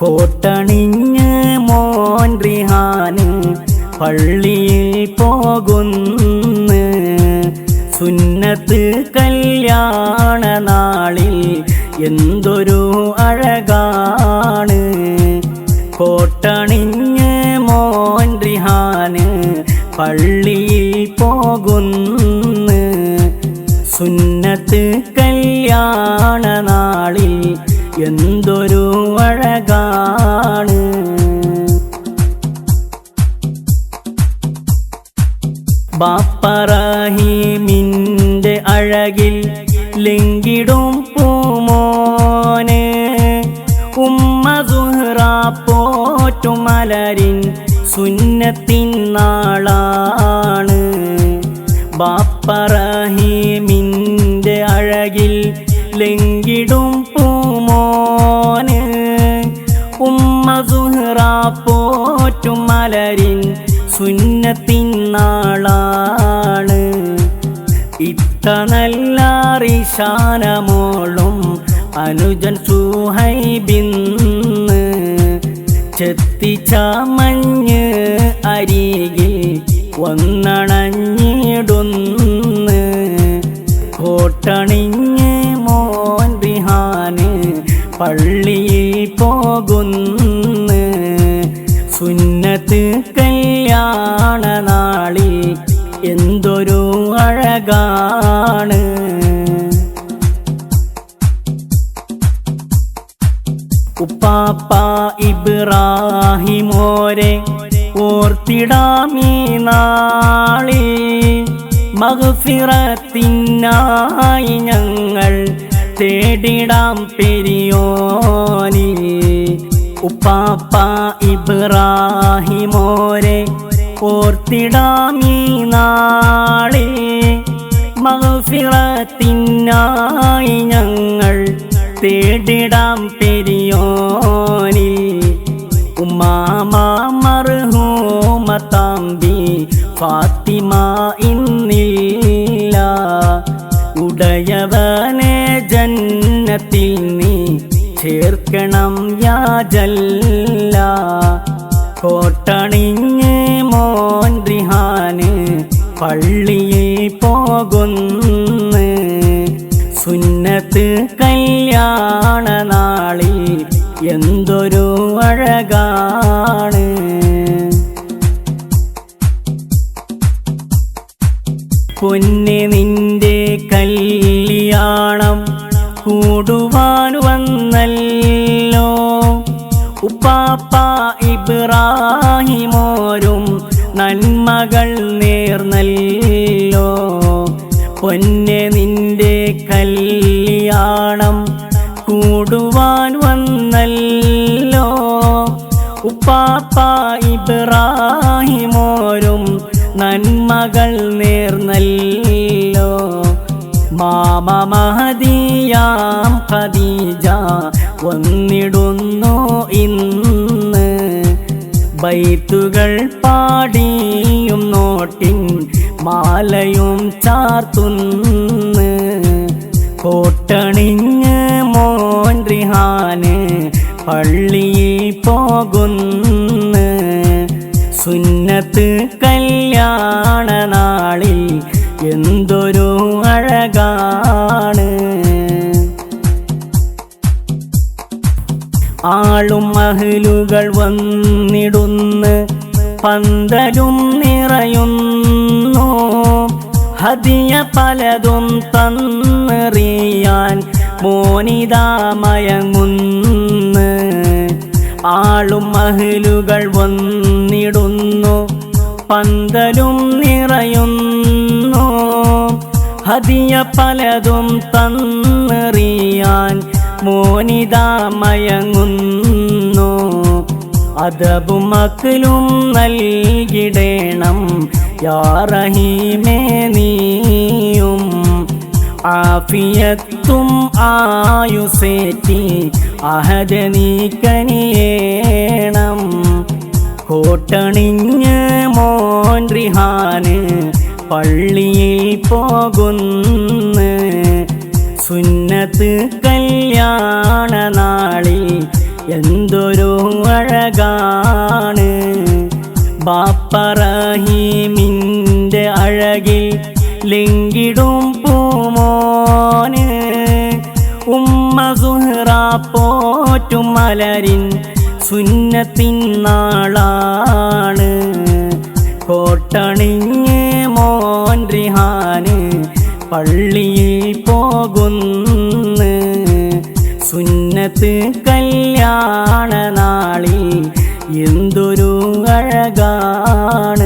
കോട്ടണിഞ്ഞ് മോൻ റിഹാന് പള്ളിയിൽ പോകുന്നു. സുന്നത്ത് കല്യാണ നാളിൽ എന്തൊരു അഴകാണ്. കോട്ടണിഞ്ഞ് മോൻ റിഹാന് പള്ളിയിൽ പോകുന്നു. സുന്നത്ത് കല്യാണ നാളിൽ എന്തൊരു അഴകാണ്. ബാപ്പറഹീമിൻ്റെ അഴകിൽ ലംഘിടും പൂമോന്. ഉമ്മ സുഹ്റ പോറ്റും മലരിൻ സുന്നത്തിൻ നാളാണ്. ബാപ്പറഹീമിൻ്റെ അഴകിൽ ലംഘിടും പൂമോന്. ഉമ്മ സുഹ്റ പോറ്റും മലരിൻ സുന്നത്തിൻ നാളാണ്. ഇത്ത നല്ല റിശാനമോളും അനുജൻ സുഹൈബിന്ന് ചെത്തിച്ചമഞ്ഞ് അരികിൽ വന്നണഞ്ഞിടുന്ന്. കോട്ടണിഞ്ഞ് മോൻ റിഹാന് പള്ളിയിൽ പോകുന്നു. സുന്നത്ത് കല്യാണ നാളിൽ എന്തൊരു അഴകാണ്. ഉപ്പാപ്പ ഇബ്രാഹിമോരെ ഓർത്തിടാമീ നാളിൽ മഗ്ഫിറത്തിനായി ഞങ്ങൾ തേടിടാം പെരിയോനിൽ. ഉപ്പാപ്പ ഇബ്രാഹിമോരെ ഓർത്തിടാമീ നാളിൽ മഗ്ഫിറത്തിനായി ഞങ്ങൾ തേടിടാം പെരിയോനിൽ. ഉമ്മാമ മർഹൂമത്താമ്പി ഫാത്തിമ ഇന്നില്ല. ഉടയവനെ ജന്നത്തിൽ നീ ചേർക്കണം യാ ജല്ല. കോട്ടണിഞ്ഞ് മോൻ റിഹാന് പള്ളിയിൽ പോകുന്നു. സുന്നത്ത് കല്യാണ നാളിൽ എന്തൊരു അഴകാണ്. പൊന്നെ നിന്റെ കല്യാണം കൂടുവാൻ വന്നല്ലോ. ഉപ്പാപ്പ ഇബ്രാഹിമോരും നന്മകൾ നേർന്നല്ലോ. പൊന്നെ നിന്റെ കല്യാണം കൂടുവാൻ വന്നല്ലോ. ഉപ്പാപ്പ ഇബ്രാഹിമോരും നന്മകൾ നേർന്നല്ലോ. മാമ മഹദിയാം ഖദീജ വന്നിടുന്നു ഇന്ന്. ബൈത്തുകൾ പാടിയും നോട്ടിൻ മാലയും ചാർത്തുന്ന്. കോട്ടണിഞ്ഞ് മോൻ റിഹാന് പള്ളിയിൽ പോകുന്നു. സുന്നത്ത് കല്യാണ നാളിൽ എന്തൊരു അഴകാണ്. ആളും മഹലുകൾ വന്നിടുന്ന് പന്തലും നിറയുന്നു. ഹദിയ പലതും തന്നെറിയാൻ മോനിതാമയങ്ങുന്ന്. ആളും മഹലുകൾ വന്നിടുന്നു പന്തലും നിറയുന്നു. ഹദിയ പലതും തന്നെറിയാൻ മോനിതാമയങ്ങുന്നു. അദബും അക്ലും നൽകിടേണം യാ റഹീമേ നീയും. ആഫിയത്തും ആയുസേറ്റി അഹദ് നീ കനിയേണം. കോട്ടണിഞ്ഞ് മോൻ റിഹാന് പള്ളിയിൽ പോകുന്നു. സുന്നത്ത് കല്യാണ നാളിൽ എന്തൊരു അഴകാണ്. ബാപ്പറഹീമിൻ്റെ അഴകിൽ ലിങ്കിടും പൂമോന്. ഉമ്മ സുഹ്റ പോറ്റും മലരിൻ സുന്നത്തിൻ നാളാണ്. കോട്ടണിഞ്ഞ് മോൻ റിഹാന് പള്ളിയിൽ പോകുന്നു. സുന്നത്ത് കല്യാണ നാളിൽ എന്തൊരു അഴകാണ്.